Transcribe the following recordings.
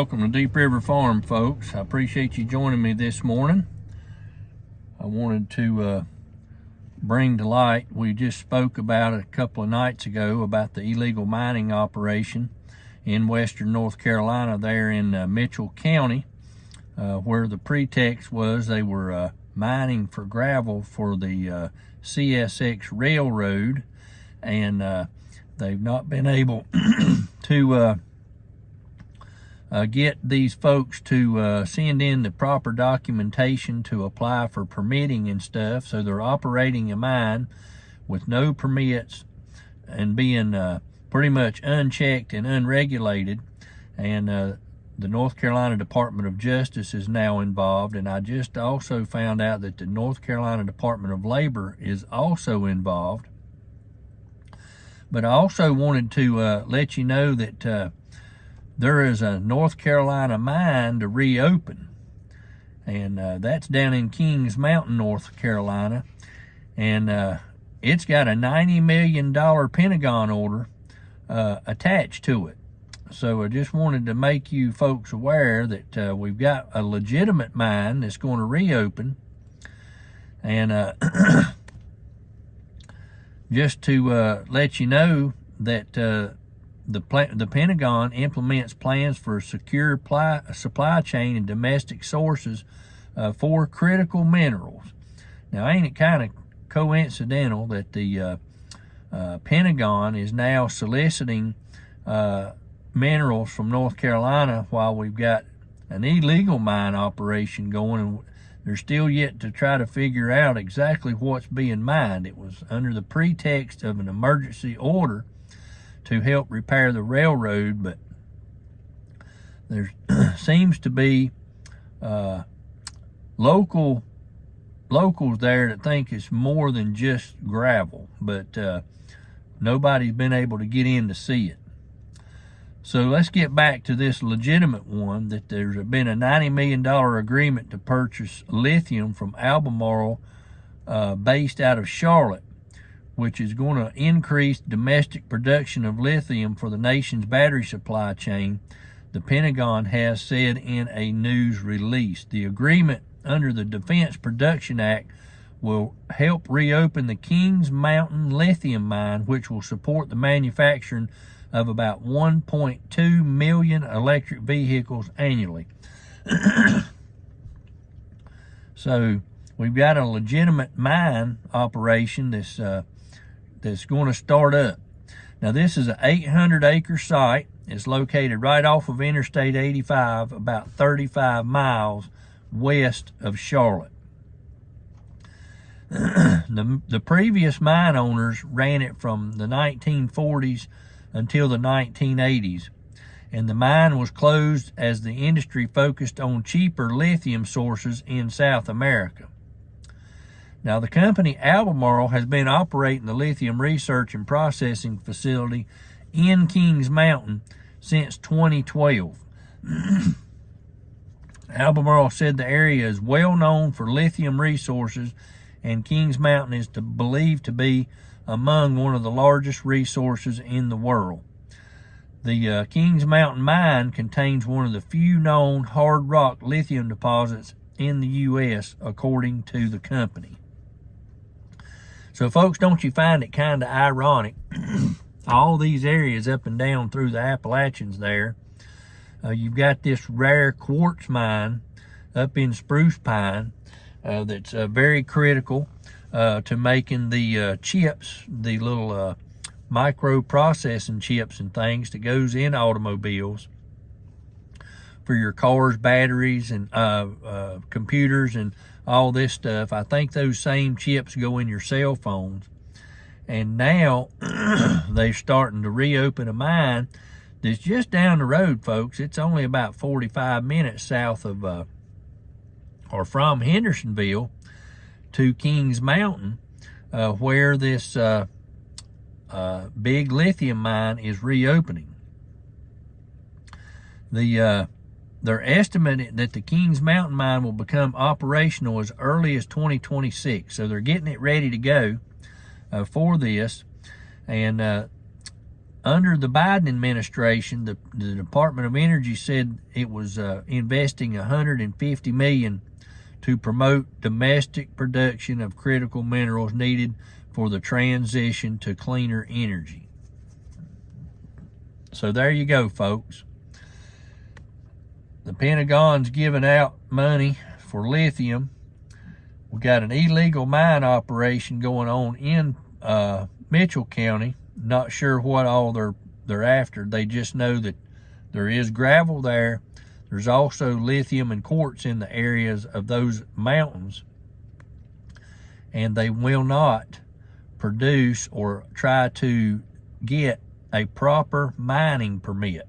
Welcome to Deep River Farm, folks. I appreciate you joining me this morning. I wanted to bring to light, we just spoke about it a couple of nights ago about the illegal mining operation in western North Carolina there in Mitchell County, where the pretext was they were mining for gravel for the CSX Railroad, and they've not been able to get these folks to send in the proper documentation to apply for permitting and stuff. So they're operating a mine with no permits and being pretty much unchecked and unregulated. And the North Carolina Department of Justice is now involved. And I just also found out that the North Carolina Department of Labor is also involved. But I also wanted to let you know that there is a North Carolina mine to reopen, and that's down in Kings Mountain, North Carolina, and it's got a $90 million Pentagon order attached to it. So I just wanted to make you folks aware that we've got a legitimate mine that's going to reopen, and just to let you know that the Pentagon implements plans for a secure supply chain and domestic sources for critical minerals. Now, ain't it kind of coincidental that the Pentagon is now soliciting minerals from North Carolina while we've got an illegal mine operation going, and they're still yet to try to figure out exactly what's being mined. It was under the pretext of an emergency order to help repair the railroad, but there seems to be locals there that think it's more than just gravel, but nobody's been able to get in to see it. So let's get back to this legitimate one, that there's been a $90 million agreement to purchase lithium from Albemarle based out of Charlotte, which is going to increase domestic production of lithium for the nation's battery supply chain, the Pentagon has said in a news release. The agreement under the Defense Production Act will help reopen the Kings Mountain Lithium mine, which will support the manufacturing of about 1.2 million electric vehicles annually. So we've got a legitimate mine operation that's going to start up. Now, this is an 800-acre site. It's located right off of Interstate 85, about 35 miles west of Charlotte. The previous mine owners ran it from the 1940s until the 1980s, and the mine was closed as the industry focused on cheaper lithium sources in South America. Now, the company Albemarle has been operating the lithium research and processing facility in Kings Mountain since 2012. Albemarle said the area is well known for lithium resources, and Kings Mountain is believed to be among one of the largest resources in the world. The Kings Mountain mine contains one of the few known hard rock lithium deposits in the U.S., according to the company. So, folks, don't you find it kind of ironic? All these areas up and down through the Appalachians there, you've got this rare quartz mine up in Spruce Pine that's very critical to making the chips, the little micro-processing chips and things that goes in automobiles for your cars, batteries, and computers, and all this stuff. I think those same chips go in your cell phones. And now they're starting to reopen a mine that's just down the road, folks. It's only about 45 minutes south of or from Hendersonville to Kings Mountain, where this big lithium mine is reopening. They're estimating that the Kings Mountain mine will become operational as early as 2026. So they're getting it ready to go for this. And under the Biden administration, the Department of Energy said it was investing $150 million to promote domestic production of critical minerals needed for the transition to cleaner energy. So there you go, folks. The Pentagon's giving out money for lithium. We got an illegal mine operation going on in Mitchell County. Not sure what all they're after. They just know that there is gravel there. There's also lithium and quartz in the areas of those mountains, and they will not produce or try to get a proper mining permit.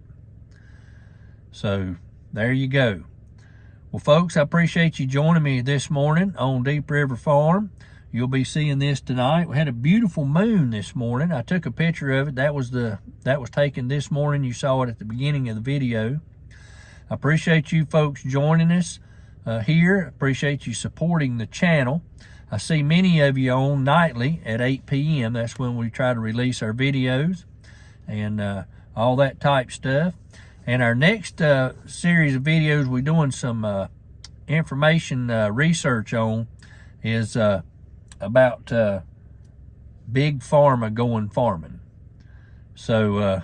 So there you go. Well, folks, I appreciate you joining me this morning on Deep River Farm. You'll be seeing this tonight. We had a beautiful moon this morning. I took a picture of it. That was taken this morning. You saw it at the beginning of the video. I appreciate you folks joining us here. Appreciate you supporting the channel. I see many of you on nightly at 8 p.m. That's when we try to release our videos and all that type stuff. And our next series of videos we're doing some information research on is about big pharma going farming. So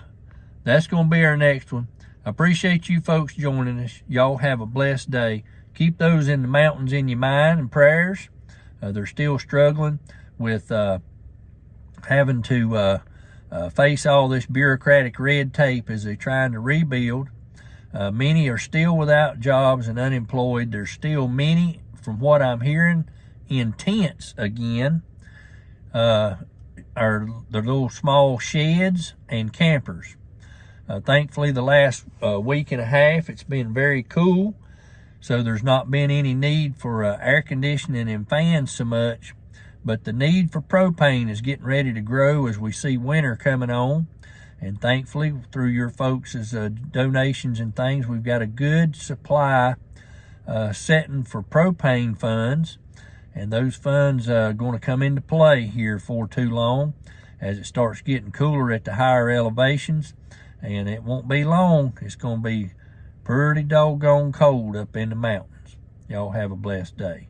that's going to be our next one. I appreciate you folks joining us. Y'all have a blessed day. Keep those in the mountains in your mind and prayers. They're still struggling with having to face all this bureaucratic red tape as they're trying to rebuild. Many are still without jobs and unemployed. There's still many, from what I'm hearing, in tents again, are the little small sheds and campers. Thankfully, the last week and a half, it's been very cool, so there's not been any need for air conditioning and fans so much, but the need for propane is getting ready to grow as we see winter coming on. And thankfully, through your folks' donations and things, we've got a good supply setting for propane funds. And those funds are going to come into play here for too long as it starts getting cooler at the higher elevations. And it won't be long. It's going to be pretty doggone cold up in the mountains. Y'all have a blessed day.